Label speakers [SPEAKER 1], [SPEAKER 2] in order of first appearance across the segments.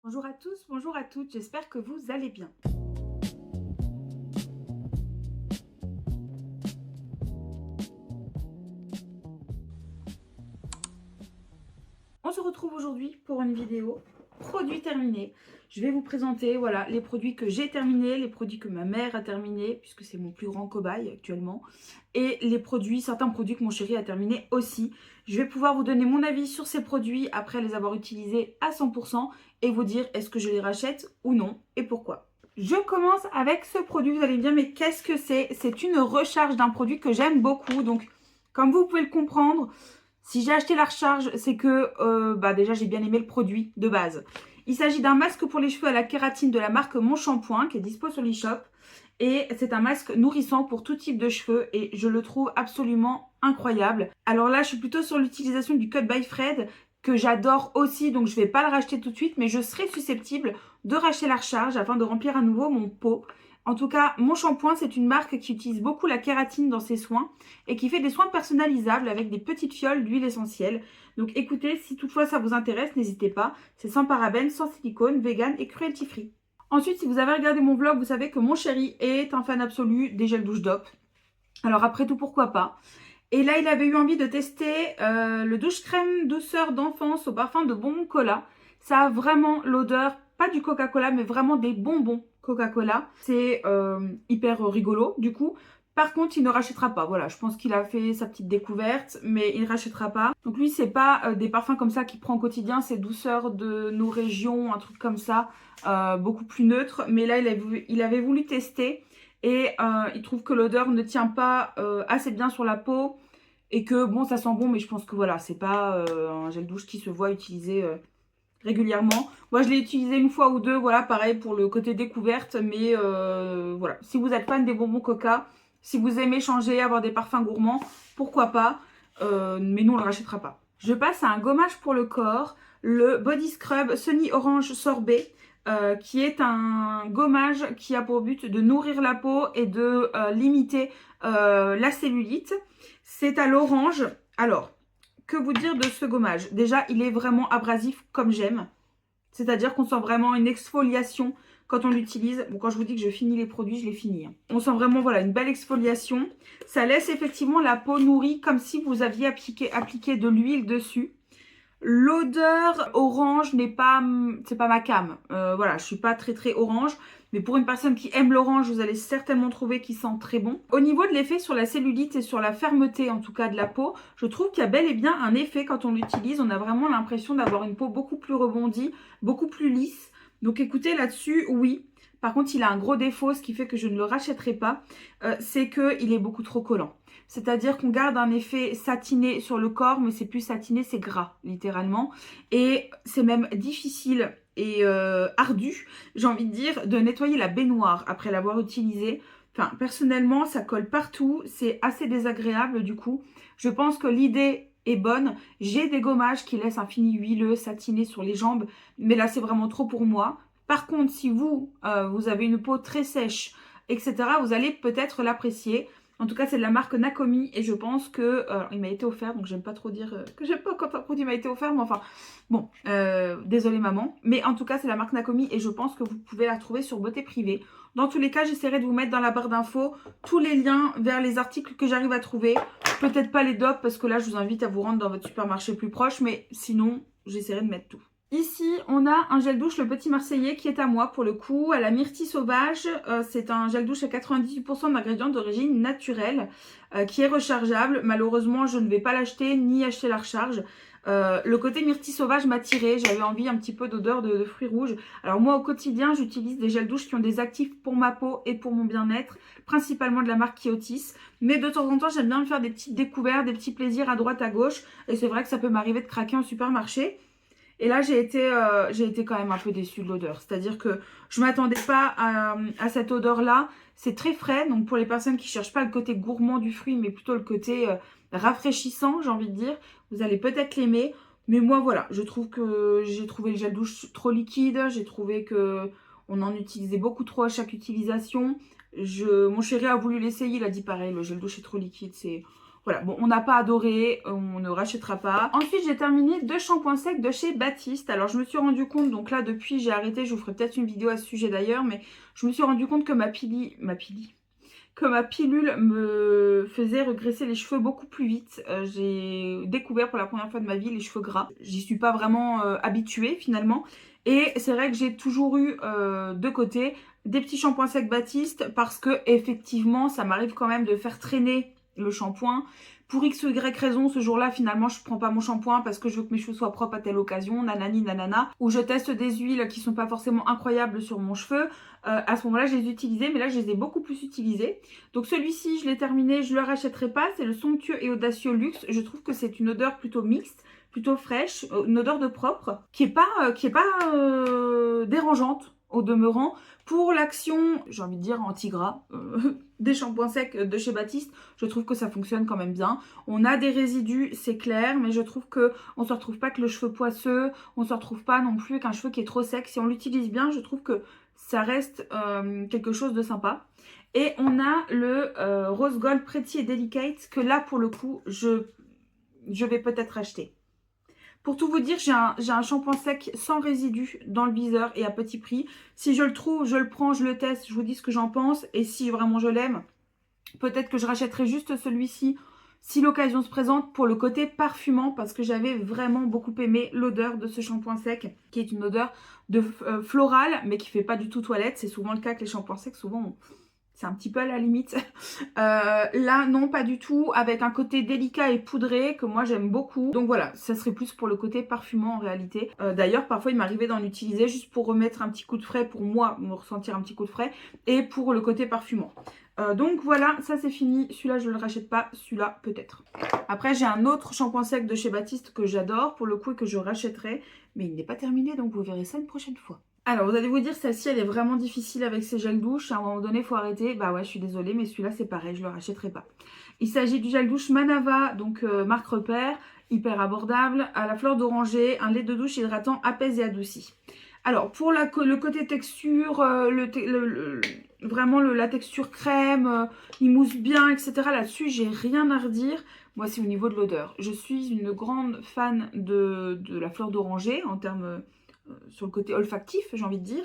[SPEAKER 1] Bonjour à tous, bonjour à toutes, j'espère que vous allez bien. On se retrouve aujourd'hui pour une vidéo produits terminés. Je vais vous présenter voilà, les produits que j'ai terminés, les produits que ma mère a terminés, puisque c'est mon plus grand cobaye actuellement, et les produits, certains produits que mon chéri a terminés aussi. Je vais pouvoir vous donner mon avis sur ces produits après les avoir utilisés à 100% et vous dire est-ce que je les rachète ou non et pourquoi. Je commence avec ce produit, vous allez me dire mais qu'est-ce que c'est? C'est une recharge d'un produit que j'aime beaucoup, donc comme vous pouvez le comprendre, si j'ai acheté la recharge, c'est que déjà j'ai bien aimé le produit de base. Il s'agit d'un masque pour les cheveux à la kératine de la marque Mon Shampoing qui est dispo sur l'e-shop. Et c'est un masque nourrissant pour tout type de cheveux et je le trouve absolument incroyable. Alors là, je suis plutôt sur l'utilisation du Cut by Fred que j'adore aussi, donc je ne vais pas le racheter tout de suite, mais je serai susceptible de racheter la recharge afin de remplir à nouveau mon pot. En tout cas, Mon Shampoing, c'est une marque qui utilise beaucoup la kératine dans ses soins et qui fait des soins personnalisables avec des petites fioles d'huile essentielle. Donc écoutez, si toutefois ça vous intéresse, n'hésitez pas. C'est sans parabènes, sans silicone, vegan et cruelty free. Ensuite, si vous avez regardé mon vlog, vous savez que mon chéri est un fan absolu des gels douche DOP. Alors après tout, pourquoi pas. Et là, il avait eu envie de tester le douche crème douceur d'enfance au parfum de bonbons cola. Ça a vraiment l'odeur, pas du Coca-Cola, mais vraiment des bonbons Coca-Cola. C'est hyper rigolo, du coup. Par contre, il ne rachètera pas. Voilà, je pense qu'il a fait sa petite découverte, mais il ne rachètera pas. Donc lui, c'est pas des parfums comme ça qu'il prend au quotidien. C'est douceur de nos régions, un truc comme ça, beaucoup plus neutre. Mais là, il avait voulu tester. Et il trouve que l'odeur ne tient pas assez bien sur la peau. Et que bon, ça sent bon, mais je pense que voilà, c'est pas un gel douche qui se voit utilisé régulièrement. Moi, je l'ai utilisé une fois ou deux, voilà, pareil pour le côté découverte. Mais voilà, si vous êtes fan des bonbons Coca, si vous aimez changer, avoir des parfums gourmands, pourquoi pas. Mais nous, on ne le rachètera pas. Je passe à un gommage pour le corps, le Body Scrub Sunny Orange Sorbet. Qui est un gommage qui a pour but de nourrir la peau et de limiter la cellulite. C'est à l'orange. Alors, que vous dire de ce gommage? Déjà, il est vraiment abrasif comme j'aime. C'est-à-dire qu'on sent vraiment une exfoliation quand on l'utilise. Bon, quand je vous dis que je finis les produits, je les finis. On sent vraiment voilà, une belle exfoliation. Ça laisse effectivement la peau nourrie comme si vous aviez appliqué de l'huile dessus. L'odeur orange c'est pas ma came. Voilà, je suis pas très orange. Mais pour une personne qui aime l'orange, vous allez certainement trouver qu'il sent très bon. Au niveau de l'effet sur la cellulite et sur la fermeté, en tout cas de la peau, je trouve qu'il y a bel et bien un effet quand on l'utilise. On a vraiment l'impression d'avoir une peau beaucoup plus rebondie, beaucoup plus lisse. Donc écoutez, là-dessus, oui. Par contre, il a un gros défaut, ce qui fait que je ne le rachèterai pas. C'est qu'il est beaucoup trop collant. C'est-à-dire qu'on garde un effet satiné sur le corps, mais c'est plus satiné, c'est gras, littéralement. Et c'est même difficile et ardu, j'ai envie de dire, de nettoyer la baignoire après l'avoir utilisée. Enfin, personnellement, ça colle partout, c'est assez désagréable du coup. Je pense que l'idée est bonne. J'ai des gommages qui laissent un fini huileux, satiné sur les jambes, mais là, c'est vraiment trop pour moi. Par contre, si vous, vous avez une peau très sèche, etc., vous allez peut-être l'apprécier. En tout cas, c'est de la marque Nakomi et je pense que... il m'a été offert, donc j'aime pas trop dire que j'aime pas quand un produit m'a été offert, mais enfin... Bon, désolée maman. Mais en tout cas, c'est la marque Nakomi et je pense que vous pouvez la trouver sur Beauté Privée. Dans tous les cas, j'essaierai de vous mettre dans la barre d'infos tous les liens vers les articles que j'arrive à trouver. Peut-être pas les DOP parce que là, je vous invite à vous rendre dans votre supermarché plus proche, mais sinon, j'essaierai de mettre tout. Ici, on a un gel douche, le Petit Marseillais, qui est à moi pour le coup, à la myrtille sauvage. C'est un gel douche à 98% d'ingrédients d'origine naturelle, qui est rechargeable. Malheureusement, je ne vais pas l'acheter, ni acheter la recharge. Le côté myrtille sauvage m'a tiré, j'avais envie un petit peu d'odeur de fruits rouges. Alors moi, au quotidien, j'utilise des gels douches qui ont des actifs pour ma peau et pour mon bien-être, principalement de la marque Kiotis. Mais de temps en temps, j'aime bien me faire des petites découvertes, des petits plaisirs à droite, à gauche. Et c'est vrai que ça peut m'arriver de craquer en supermarché. Et là, j'ai été quand même un peu déçue de l'odeur. C'est-à-dire que je ne m'attendais pas à cette odeur-là. C'est très frais. Donc, pour les personnes qui ne cherchent pas le côté gourmand du fruit, mais plutôt le côté rafraîchissant, j'ai envie de dire, vous allez peut-être l'aimer. Mais moi, voilà, je trouve que j'ai trouvé le gel douche trop liquide. J'ai trouvé que on en utilisait beaucoup trop à chaque utilisation. Mon chéri a voulu l'essayer. Il a dit pareil, le gel douche est trop liquide. Voilà, bon, on n'a pas adoré, on ne rachètera pas. Ensuite, j'ai terminé 2 shampoings secs de chez Baptiste. Alors, je me suis rendu compte, donc là, depuis, j'ai arrêté, je vous ferai peut-être une vidéo à ce sujet d'ailleurs, mais je me suis rendu compte que que ma pilule me faisait regresser les cheveux beaucoup plus vite. J'ai découvert pour la première fois de ma vie les cheveux gras. J'y suis pas vraiment habituée finalement. Et c'est vrai que j'ai toujours eu de côté des petits shampoings secs Baptiste parce que effectivement ça m'arrive quand même de faire traîner le shampoing. Pour X ou Y raison, ce jour-là, finalement, je prends pas mon shampoing parce que je veux que mes cheveux soient propres à telle occasion, nanani, nanana. Ou je teste des huiles qui sont pas forcément incroyables sur mon cheveu. À ce moment-là, je les utilisais, mais là, je les ai beaucoup plus utilisés. Donc celui-ci, je l'ai terminé, je ne le rachèterai pas. C'est le Somptueux et Audacieux Luxe. Je trouve que c'est une odeur plutôt mixte, plutôt fraîche, une odeur de propre, qui est pas dérangeante au demeurant. Pour l'action, j'ai envie de dire anti-gras, des shampoings secs de chez Baptiste, je trouve que ça fonctionne quand même bien. On a des résidus, c'est clair, mais je trouve que on ne se retrouve pas avec le cheveu poisseux, on ne se retrouve pas non plus avec un cheveu qui est trop sec. Si on l'utilise bien, je trouve que ça reste quelque chose de sympa. Et on a le Rose Gold Pretty et Delicate, que là, pour le coup, je vais peut-être acheter. Pour tout vous dire, j'ai un shampoing sec sans résidus dans le viseur et à petit prix. Si je le trouve, je le prends, je le teste, je vous dis ce que j'en pense. Et si vraiment je l'aime, peut-être que je rachèterai juste celui-ci si l'occasion se présente pour le côté parfumant parce que j'avais vraiment beaucoup aimé l'odeur de ce shampoing sec qui est une odeur de florale mais qui fait pas du tout toilette. C'est souvent le cas avec les shampoings secs, souvent c'est un petit peu à la limite. Là, non, pas du tout. Avec un côté délicat et poudré que moi j'aime beaucoup. Donc voilà, ça serait plus pour le côté parfumant en réalité. D'ailleurs, parfois il m'arrivait d'en utiliser juste pour remettre un petit coup de frais, pour moi, me ressentir un petit coup de frais. Et pour le côté parfumant. Donc voilà, ça c'est fini. Celui-là, je ne le rachète pas. Celui-là, peut-être. Après, j'ai un autre shampoing sec de chez Baptiste que j'adore pour le coup et que je rachèterai. Mais il n'est pas terminé, donc vous verrez ça une prochaine fois. Alors, vous allez vous dire, celle-ci, elle est vraiment difficile avec ses gels douche. À un moment donné, il faut arrêter. Bah ouais, je suis désolée, mais celui-là, c'est pareil, je ne le rachèterai pas. Il s'agit du gel douche Manava, donc marque repère, hyper abordable, à la fleur d'oranger, un lait de douche hydratant, apaise et adouci. Alors, pour le côté texture, vraiment la texture crème, il mousse bien, etc. Là-dessus, j'ai rien à redire. Moi, c'est au niveau de l'odeur. Je suis une grande fan de la fleur d'oranger en termes... sur le côté olfactif, j'ai envie de dire.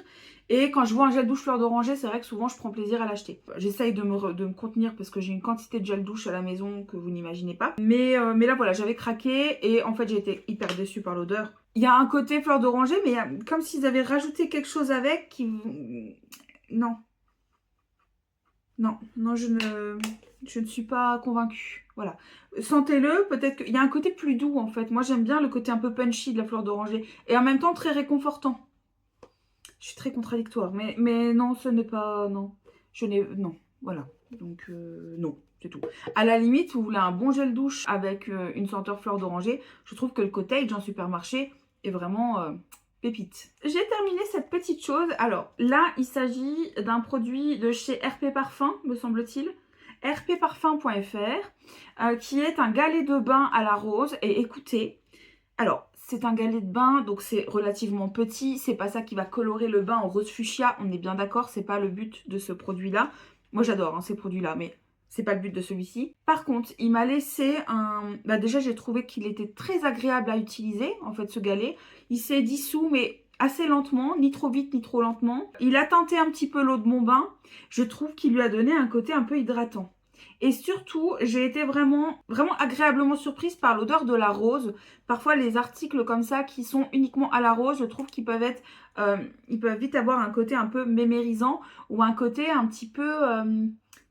[SPEAKER 1] Et quand je vois un gel douche fleur d'oranger, c'est vrai que souvent je prends plaisir à l'acheter. J'essaye de me contenir parce que j'ai une quantité de gel douche à la maison que vous n'imaginez pas. Mais là voilà, j'avais craqué et en fait j'ai été hyper déçue par l'odeur. Il y a un côté fleur d'oranger, mais comme s'ils avaient rajouté quelque chose avec qui... Non. Non, je ne suis pas convaincue. Voilà. Sentez-le, peut-être qu'il y a un côté plus doux en fait. Moi j'aime bien le côté un peu punchy de la fleur d'oranger. Et en même temps très réconfortant. Je suis très contradictoire. Mais non, ce n'est pas... Non. Non. Voilà. Donc non, c'est tout. À la limite, vous voulez un bon gel douche avec une senteur fleur d'oranger. Je trouve que le cottage en supermarché est vraiment... pépite. J'ai terminé cette petite chose. Alors là, il s'agit d'un produit de chez RP Parfum, me semble-t-il. rpparfum.fr qui est un galet de bain à la rose. Et écoutez, alors c'est un galet de bain, donc c'est relativement petit. C'est pas ça qui va colorer le bain en rose fuchsia. On est bien d'accord, c'est pas le but de ce produit-là. Moi j'adore ces produits-là, mais... c'est pas le but de celui-ci. Par contre, il m'a laissé un... Bah déjà, j'ai trouvé qu'il était très agréable à utiliser, en fait, ce galet. Il s'est dissous, mais assez lentement, ni trop vite, ni trop lentement. Il a teinté un petit peu l'eau de mon bain. Je trouve qu'il lui a donné un côté un peu hydratant. Et surtout, j'ai été vraiment agréablement surprise par l'odeur de la rose. Parfois, les articles comme ça qui sont uniquement à la rose, je trouve qu'ils peuvent être... ils peuvent vite avoir un côté un peu mémérisant ou un côté un petit peu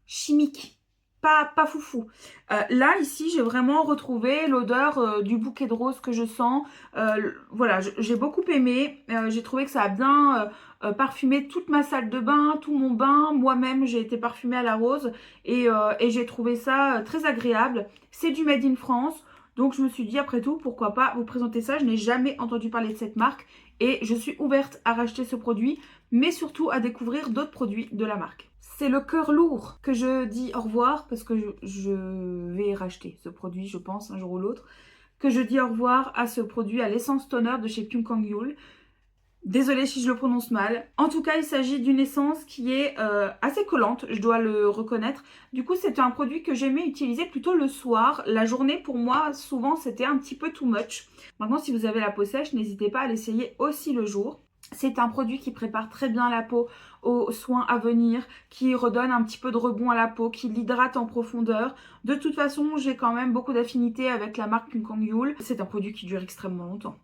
[SPEAKER 1] chimique. Pas foufou. Là, ici, j'ai vraiment retrouvé l'odeur du bouquet de roses que je sens. Voilà, j'ai beaucoup aimé. J'ai trouvé que ça a bien parfumé toute ma salle de bain, tout mon bain. Moi-même, j'ai été parfumée à la rose. Et j'ai trouvé ça très agréable. C'est du Made in France. Donc, je me suis dit, après tout, pourquoi pas vous présenter ça. Je n'ai jamais entendu parler de cette marque. Et je suis ouverte à racheter ce produit. Mais surtout à découvrir d'autres produits de la marque. C'est le cœur lourd que je dis au revoir parce que je vais racheter ce produit, je pense, un jour ou l'autre. Que je dis au revoir à ce produit, à l'essence toner de chez Pyongyang Yul. Désolée si je le prononce mal. En tout cas, il s'agit d'une essence qui est assez collante, je dois le reconnaître. Du coup, c'était un produit que j'aimais utiliser plutôt le soir. La journée, pour moi, souvent, c'était un petit peu too much. Maintenant, si vous avez la peau sèche, n'hésitez pas à l'essayer aussi le jour. C'est un produit qui prépare très bien la peau aux soins à venir, qui redonne un petit peu de rebond à la peau, qui l'hydrate en profondeur. De toute façon, j'ai quand même beaucoup d'affinité avec la marque Kung Yul. C'est un produit qui dure extrêmement longtemps.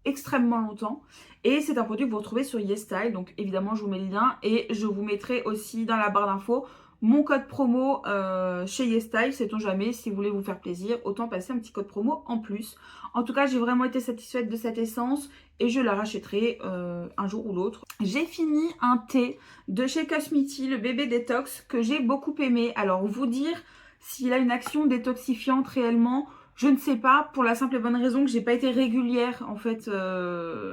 [SPEAKER 1] Extrêmement longtemps, et c'est un produit que vous retrouvez sur YesStyle, donc évidemment je vous mets le lien et je vous mettrai aussi dans la barre d'infos mon code promo chez YesStyle. Sait-on jamais, si vous voulez vous faire plaisir, autant passer un petit code promo en plus. En tout cas, j'ai vraiment été satisfaite de cette essence et je la rachèterai un jour ou l'autre. J'ai fini un thé de chez Cosmiti, le bébé détox, que j'ai beaucoup aimé. Alors vous dire s'il a une action détoxifiante réellement, je ne sais pas, pour la simple et bonne raison que j'ai pas été régulière en fait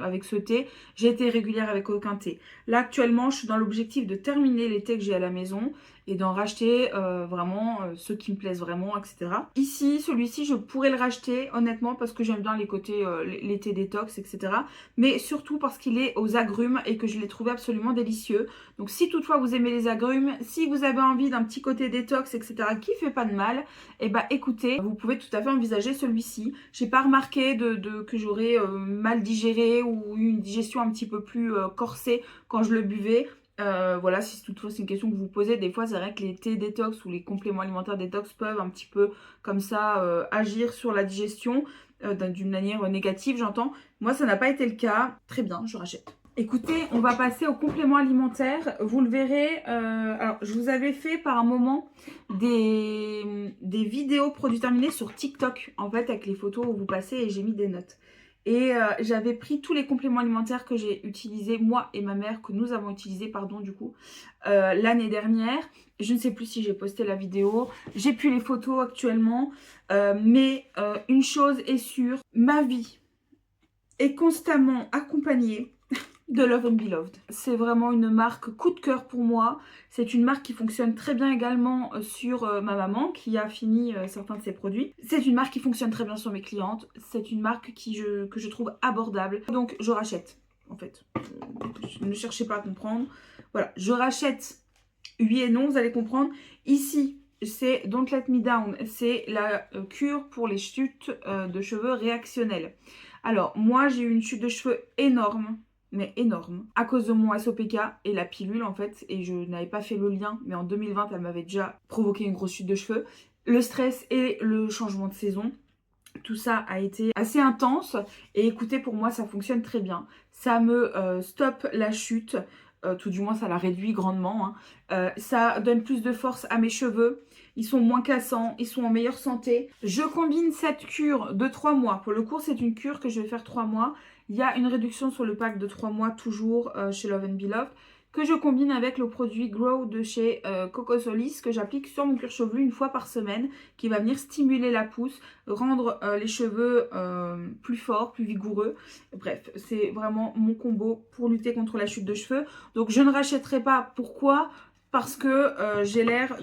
[SPEAKER 1] avec ce thé. J'ai été régulière avec aucun thé. Là actuellement, je suis dans l'objectif de terminer les thés que j'ai à la maison et d'en racheter vraiment ceux qui me plaisent vraiment, etc. Ici, celui-ci, je pourrais le racheter honnêtement parce que j'aime bien les côtés, les thés détox, etc. Mais surtout parce qu'il est aux agrumes et que je l'ai trouvé absolument délicieux. Donc si toutefois vous aimez les agrumes, si vous avez envie d'un petit côté détox, etc. qui fait pas de mal, et bah écoutez, vous pouvez tout à fait envisager celui-ci. J'ai pas remarqué que j'aurais mal digéré ou eu une digestion un petit peu plus corsée quand je le buvais. Voilà, si toutefois c'est une question que vous posez, des fois c'est vrai que les thés détox ou les compléments alimentaires détox peuvent un petit peu comme ça agir sur la digestion d'une manière négative, j'entends. Moi ça n'a pas été le cas. Très bien, je rachète. Écoutez, on va passer aux compléments alimentaires. Vous le verrez, alors je vous avais fait par un moment des vidéos produits terminés sur TikTok, en fait, avec les photos où vous passez et j'ai mis des notes. Et j'avais pris tous les compléments alimentaires que j'ai utilisés, moi et ma mère, que nous avons utilisés, pardon, du coup, l'année dernière. Je ne sais plus si j'ai posté la vidéo, j'ai plus les photos actuellement, mais une chose est sûre, ma vie est constamment accompagnée de Love and Beloved. C'est vraiment une marque coup de cœur pour moi. C'est une marque qui fonctionne très bien également sur ma maman qui a fini certains de ses produits. C'est une marque qui fonctionne très bien sur mes clientes. C'est une marque que je trouve abordable. Donc je rachète en fait. Ne cherchez pas à comprendre. Voilà, je rachète. Oui et non, vous allez comprendre. Ici, c'est Don't Let Me Down. C'est la cure pour les chutes de cheveux réactionnelles. Alors, moi, j'ai eu une chute de cheveux énorme, mais énorme, à cause de mon SOPK et la pilule, en fait. Et je n'avais pas fait le lien, mais en 2020, elle m'avait déjà provoqué une grosse chute de cheveux. Le stress et le changement de saison. Tout ça a été assez intense. Et écoutez, pour moi, ça fonctionne très bien. Ça me stoppe la chute. Tout du moins ça la réduit grandement, hein. Ça donne plus de force à mes cheveux, ils sont moins cassants, ils sont en meilleure santé. Je combine cette cure de 3 mois, pour le coup c'est une cure que je vais faire 3 mois. Il y a une réduction sur le pack de 3 mois toujours chez Love and Beloved, que je combine avec le produit Grow de chez Coco Solis, que j'applique sur mon cuir chevelu une fois par semaine, qui va venir stimuler la pousse, rendre les cheveux plus forts, plus vigoureux. Bref, c'est vraiment mon combo pour lutter contre la chute de cheveux. Donc je ne rachèterai pas. Pourquoi ? Parce que j'ai l'air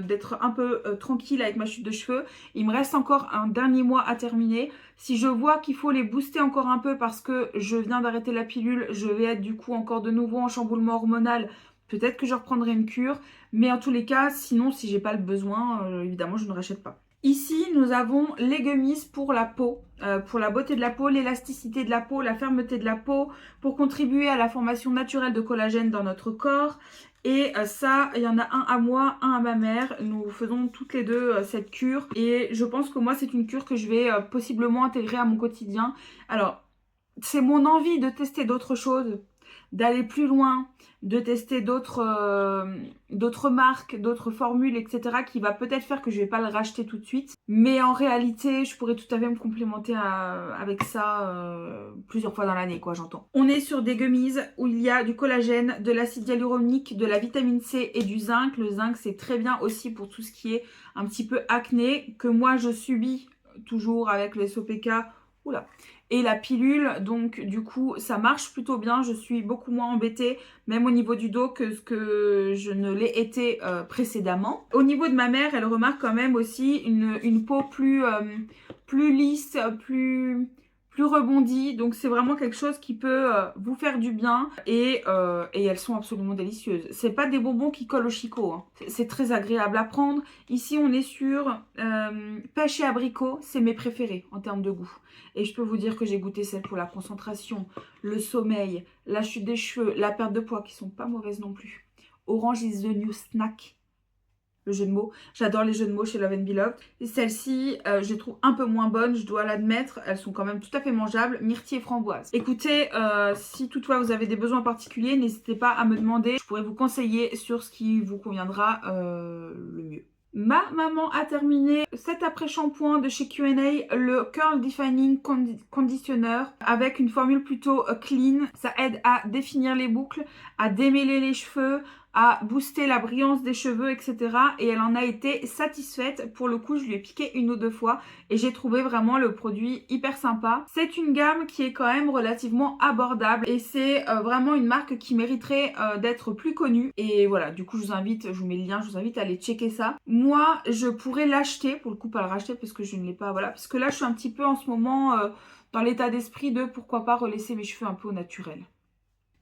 [SPEAKER 1] d'être un peu tranquille avec ma chute de cheveux. Il me reste encore un dernier mois à terminer. Si je vois qu'il faut les booster encore un peu parce que je viens d'arrêter la pilule, je vais être du coup encore de nouveau en chamboulement hormonal. Peut-être que je reprendrai une cure. Mais en tous les cas, sinon, si j'ai pas le besoin, évidemment, je ne rachète pas. Ici, nous avons les gummies pour la peau, pour la beauté de la peau, l'élasticité de la peau, la fermeté de la peau, pour contribuer à la formation naturelle de collagène dans notre corps. Et ça, il y en a un à moi, un à ma mère. Nous faisons toutes les deux cette cure. Et je pense que moi, c'est une cure que je vais possiblement intégrer à mon quotidien. Alors, c'est mon envie de tester d'autres choses, d'aller plus loin, de tester d'autres marques, d'autres formules, etc. qui va peut-être faire que je ne vais pas le racheter tout de suite. Mais en réalité, je pourrais tout à fait me complémenter avec ça plusieurs fois dans l'année, quoi, j'entends. On est sur des gummies où il y a du collagène, de l'acide hyaluronique, de la vitamine C et du zinc. Le zinc, c'est très bien aussi pour tout ce qui est un petit peu acné, que moi, je subis toujours avec le SOPK. Oula. Et la pilule, donc du coup ça marche plutôt bien, je suis beaucoup moins embêtée même au niveau du dos que ce que je ne l'ai été précédemment. Au niveau de ma mère, elle remarque quand même aussi une peau plus lisse, plus rebondies. Donc c'est vraiment quelque chose qui peut vous faire du bien et elles sont absolument délicieuses. C'est pas des bonbons qui collent au chicot, hein. C'est très agréable à prendre. Ici on est sur pêche et abricot, c'est mes préférés en termes de goût. Et je peux vous dire que j'ai goûté celles pour la concentration, le sommeil, la chute des cheveux, la perte de poids qui sont pas mauvaises non plus. Orange is the new snack. Le jeu de mots. J'adore les jeux de mots chez Love & Beloved. Celles-ci, je les trouve un peu moins bonnes, je dois l'admettre. Elles sont quand même tout à fait mangeables. Myrtille et framboise. Écoutez, si toutefois vous avez des besoins particuliers, n'hésitez pas à me demander. Je pourrais vous conseiller sur ce qui vous conviendra le mieux. Ma maman a terminé cet après-shampoing de chez Q&A, le Curl Defining Conditioner avec une formule plutôt clean. Ça aide à définir les boucles, à démêler les cheveux, à booster la brillance des cheveux, etc. Et elle en a été satisfaite. Pour le coup, je lui ai piqué une ou deux fois et j'ai trouvé vraiment le produit hyper sympa. C'est une gamme qui est quand même relativement abordable et c'est vraiment une marque qui mériterait d'être plus connue. Et voilà, du coup, je vous mets le lien, je vous invite à aller checker ça. Moi, je pourrais l'acheter, pour le coup, pas le racheter parce que je ne l'ai pas, voilà. Parce que là, je suis un petit peu en ce moment dans l'état d'esprit de pourquoi pas relaisser mes cheveux un peu au naturel.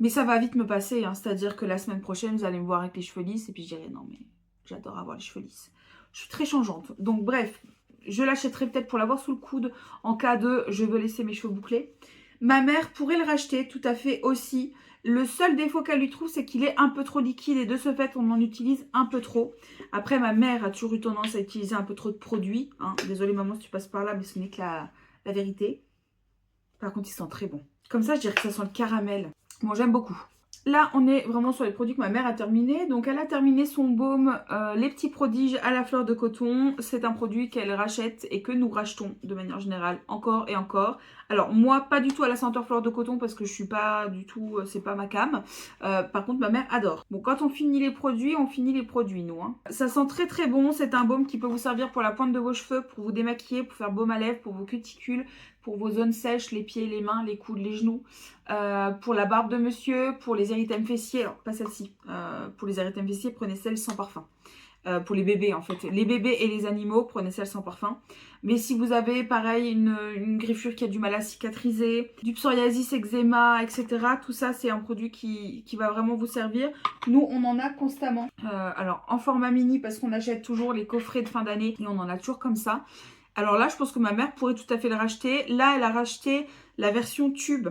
[SPEAKER 1] Mais ça va vite me passer, hein. C'est-à-dire que la semaine prochaine, vous allez me voir avec les cheveux lisses et puis je dirai non mais j'adore avoir les cheveux lisses. Je suis très changeante. Donc bref, je l'achèterai peut-être pour l'avoir sous le coude en cas de je veux laisser mes cheveux bouclés. Ma mère pourrait le racheter tout à fait aussi. Le seul défaut qu'elle lui trouve, c'est qu'il est un peu trop liquide et de ce fait, on en utilise un peu trop. Après, ma mère a toujours eu tendance à utiliser un peu trop de produits, hein. Désolée maman si tu passes par là, mais ce n'est que la vérité. Par contre, il sent très bon. Comme ça, je dirais que ça sent le caramel. Bon, j'aime beaucoup. Là, on est vraiment sur les produits que ma mère a terminé. Donc, elle a terminé son baume Les Petits Prodiges à la fleur de coton. C'est un produit qu'elle rachète et que nous rachetons de manière générale encore et encore. Alors, moi, pas du tout à la senteur fleur de coton parce que je suis pas du tout, c'est pas ma came. Par contre, ma mère adore. Bon, quand on finit les produits, on finit les produits, nous, hein. Ça sent très très bon. C'est un baume qui peut vous servir pour la pointe de vos cheveux, pour vous démaquiller, pour faire baume à lèvres, pour vos cuticules, pour vos zones sèches, les pieds, les mains, les coudes, les genoux, pour la barbe de monsieur, pour les érythèmes fessiers, alors pas celle-ci, pour les érythèmes fessiers, prenez celle sans parfum. Pour les bébés en fait, les bébés et les animaux, prenez celle sans parfum. Mais si vous avez pareil une griffure qui a du mal à cicatriser, du psoriasis, eczéma, etc. Tout ça c'est un produit qui va vraiment vous servir. Nous on en a constamment. Alors en format mini parce qu'on achète toujours les coffrets de fin d'année et on en a toujours comme ça. Alors là, je pense que ma mère pourrait tout à fait le racheter. Là, elle a racheté la version tube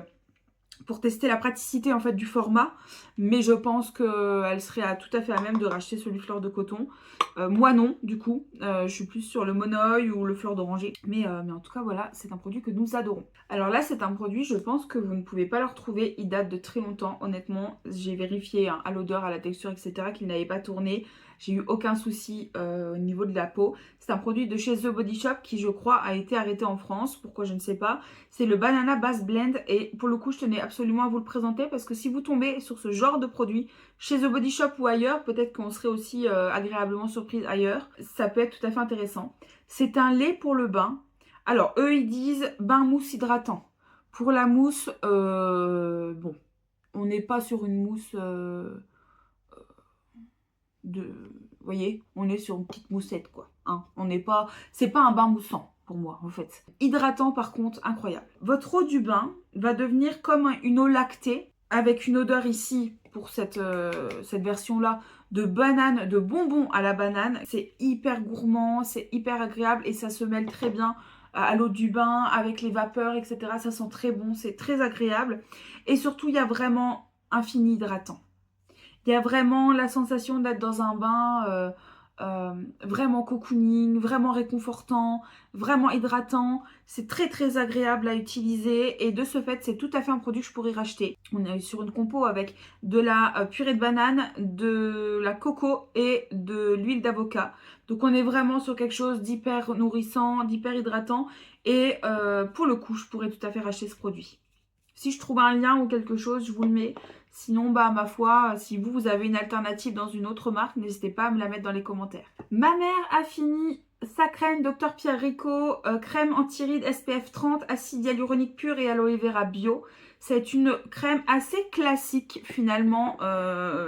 [SPEAKER 1] pour tester la praticité en fait du format. Mais je pense qu'elle serait tout à fait à même de racheter celui fleur de coton. Moi non, du coup. Je suis plus sur le monoeil ou le fleur d'oranger. Mais en tout cas, voilà, c'est un produit que nous adorons. Alors là, c'est un produit, je pense que vous ne pouvez pas le retrouver. Il date de très longtemps, honnêtement. J'ai vérifié hein, à l'odeur, à la texture, etc. qu'il n'avait pas tourné. J'ai eu aucun souci au niveau de la peau. C'est un produit de chez The Body Shop qui, je crois, a été arrêté en France. Pourquoi, je ne sais pas. C'est le Banana Bass Blend. Et pour le coup, je tenais absolument à vous le présenter parce que si vous tombez sur ce genre de produit chez The Body Shop ou ailleurs, peut-être qu'on serait aussi agréablement surprise ailleurs. Ça peut être tout à fait intéressant. C'est un lait pour le bain. Alors, eux, ils disent bain mousse hydratant. Pour la mousse, bon, on n'est pas sur une mousse... vous voyez, on est sur une petite moussette quoi, hein. On n'est pas, c'est pas un bain moussant pour moi en fait. Hydratant par contre, incroyable. Votre eau du bain va devenir comme une eau lactée avec une odeur ici pour cette version là de banane, de bonbons à la banane. C'est hyper gourmand, c'est hyper agréable et ça se mêle très bien à l'eau du bain avec les vapeurs, etc. Ça sent très bon, c'est très agréable et surtout il y a vraiment un fini hydratant. Il y a vraiment la sensation d'être dans un bain vraiment cocooning, vraiment réconfortant, vraiment hydratant. C'est très très agréable à utiliser et de ce fait, c'est tout à fait un produit que je pourrais racheter. On est sur une compo avec de la purée de banane, de la coco et de l'huile d'avocat. Donc on est vraiment sur quelque chose d'hyper nourrissant, d'hyper hydratant et pour le coup, je pourrais tout à fait racheter ce produit. Si je trouve un lien ou quelque chose, je vous le mets. Sinon, bah, ma foi, si vous avez une alternative dans une autre marque, n'hésitez pas à me la mettre dans les commentaires. Ma mère a fini sa crème Dr Pierre Rico, crème anti-rides SPF 30, acide hyaluronique pur et aloe vera bio. C'est une crème assez classique finalement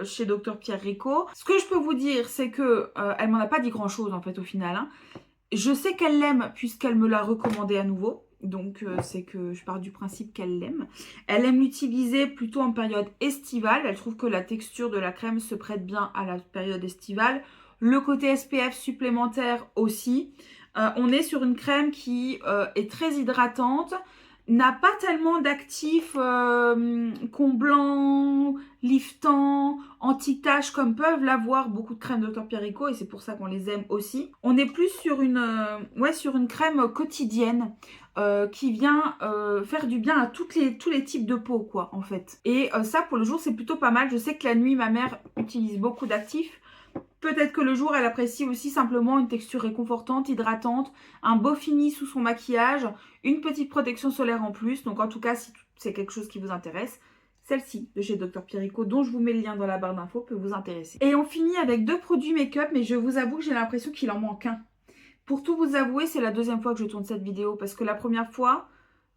[SPEAKER 1] chez Dr Pierre Rico. Ce que je peux vous dire, c'est que elle m'en a pas dit grand chose en fait au final, hein. Je sais qu'elle l'aime puisqu'elle me l'a recommandé à nouveau. Donc c'est que je pars du principe qu'elle l'aime. Elle aime l'utiliser plutôt en période estivale. Elle trouve que la texture de la crème se prête bien à la période estivale. Le côté SPF supplémentaire aussi. On est sur une crème qui est très hydratante, n'a pas tellement d'actifs comblant, liftant, anti-tache comme peuvent l'avoir beaucoup de crèmes Dr Pierrico et c'est pour ça qu'on les aime aussi. On est plus sur sur une crème quotidienne qui vient faire du bien à tous les types de peau quoi en fait. Et ça pour le jour c'est plutôt pas mal. Je sais que la nuit ma mère utilise beaucoup d'actifs. Peut-être que le jour, elle apprécie aussi simplement une texture réconfortante, hydratante, un beau fini sous son maquillage, une petite protection solaire en plus. Donc en tout cas, si c'est quelque chose qui vous intéresse, celle-ci de chez Dr Pierrico, dont je vous mets le lien dans la barre d'infos, peut vous intéresser. Et on finit avec 2 produits make-up, mais je vous avoue que j'ai l'impression qu'il en manque un. Pour tout vous avouer, c'est la deuxième fois que je tourne cette vidéo, parce que la première fois,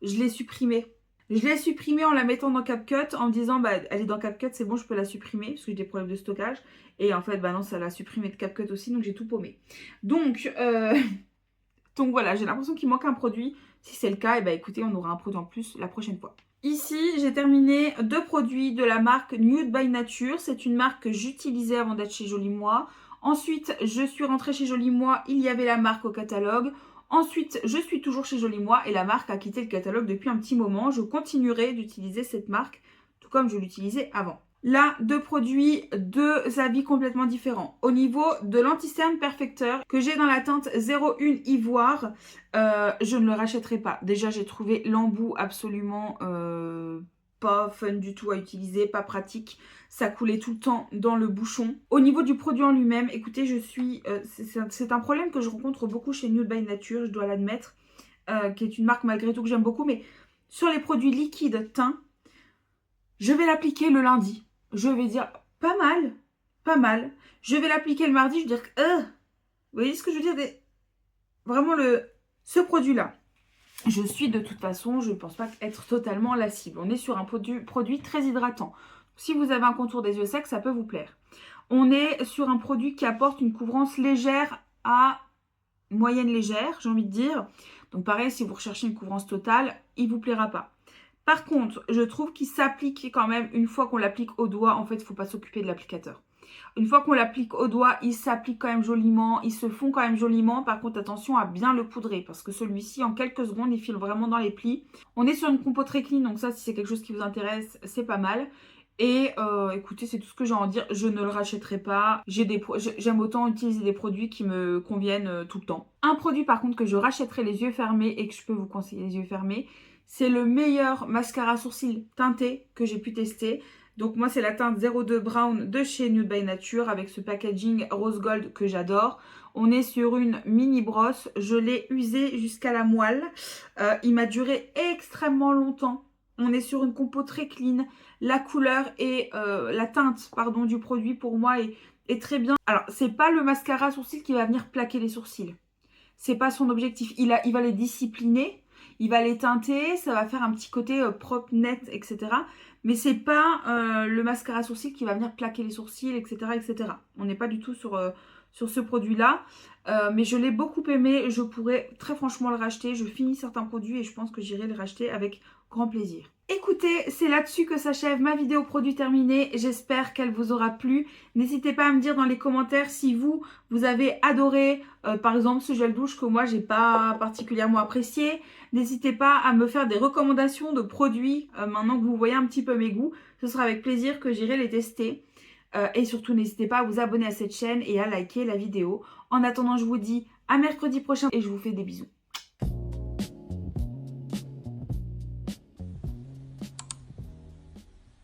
[SPEAKER 1] je l'ai supprimée. Je l'ai supprimée en la mettant dans CapCut, en me disant, bah, elle est dans CapCut, c'est bon, je peux la supprimer, parce que j'ai des problèmes de stockage. Et en fait, bah non, ça l'a supprimé de CapCut aussi, donc j'ai tout paumé. Donc voilà, j'ai l'impression qu'il manque un produit. Si c'est le cas, et bah écoutez, on aura un produit en plus la prochaine fois. Ici, j'ai terminé 2 produits de la marque Nude by Nature. C'est une marque que j'utilisais avant d'être chez Jolie Moi. Ensuite, je suis rentrée chez Jolie Moi, il y avait la marque au catalogue. Ensuite, je suis toujours chez Jolie Moi et la marque a quitté le catalogue depuis un petit moment. Je continuerai d'utiliser cette marque, tout comme je l'utilisais avant. Là, 2 produits, 2 avis complètement différents. Au niveau de l'anti-cerne perfecteur que j'ai dans la teinte 01 Ivoire, je ne le rachèterai pas. Déjà, j'ai trouvé l'embout absolument pas fun du tout à utiliser, pas pratique. Ça coulait tout le temps dans le bouchon. Au niveau du produit en lui-même, écoutez, c'est un problème que je rencontre beaucoup chez Nude by Nature, je dois l'admettre, qui est une marque malgré tout que j'aime beaucoup. Mais sur les produits liquides teint, je vais l'appliquer le lundi. Je vais dire pas mal, pas mal. Je vais l'appliquer le mardi, je vais dire vous voyez ce que je veux dire, vraiment ce produit-là. Je suis de toute façon, je ne pense pas être totalement la cible. On est sur un produit très hydratant. Si vous avez un contour des yeux secs, ça peut vous plaire. On est sur un produit qui apporte une couvrance légère à moyenne légère, j'ai envie de dire. Donc pareil, si vous recherchez une couvrance totale, il ne vous plaira pas. Par contre, je trouve qu'il s'applique quand même une fois qu'on l'applique au doigt. En fait, il ne faut pas s'occuper de l'applicateur. Une fois qu'on l'applique au doigt, il s'applique quand même joliment. Ils se font quand même joliment. Par contre, attention à bien le poudrer parce que celui-ci, en quelques secondes, il file vraiment dans les plis. On est sur une compo très clean. Donc ça, si c'est quelque chose qui vous intéresse, c'est pas mal. Et écoutez, c'est tout ce que j'ai à en dire. Je ne le rachèterai pas. J'aime autant utiliser des produits qui me conviennent tout le temps. Un produit par contre que je rachèterai les yeux fermés et que je peux vous conseiller les yeux fermés, c'est le meilleur mascara sourcil teinté que j'ai pu tester. Donc moi c'est la teinte 02 Brown de chez Nude by Nature avec ce packaging rose gold que j'adore. On est sur une mini brosse, je l'ai usé jusqu'à la moelle. Il m'a duré extrêmement longtemps. On est sur une compo très clean. La couleur et la teinte pardon, du produit pour moi est très bien. Alors c'est pas le mascara sourcil qui va venir plaquer les sourcils. C'est pas son objectif. Il va les discipliner. Il va les teinter, ça va faire un petit côté propre, net, etc. Mais c'est pas le mascara sourcil qui va venir plaquer les sourcils, etc. etc. On n'est pas du tout sur ce produit-là. Mais je l'ai beaucoup aimé. Je pourrais très franchement le racheter. Je finis certains produits et je pense que j'irai le racheter avec grand plaisir. Écoutez, c'est là-dessus que s'achève ma vidéo produit terminée. J'espère qu'elle vous aura plu. N'hésitez pas à me dire dans les commentaires si vous avez adoré, par exemple, ce gel douche que moi, j'ai pas particulièrement apprécié. N'hésitez pas à me faire des recommandations de produits maintenant que vous voyez un petit peu mes goûts. Ce sera avec plaisir que j'irai les tester. Et surtout, n'hésitez pas à vous abonner à cette chaîne et à liker la vidéo. En attendant, je vous dis à mercredi prochain et je vous fais des bisous.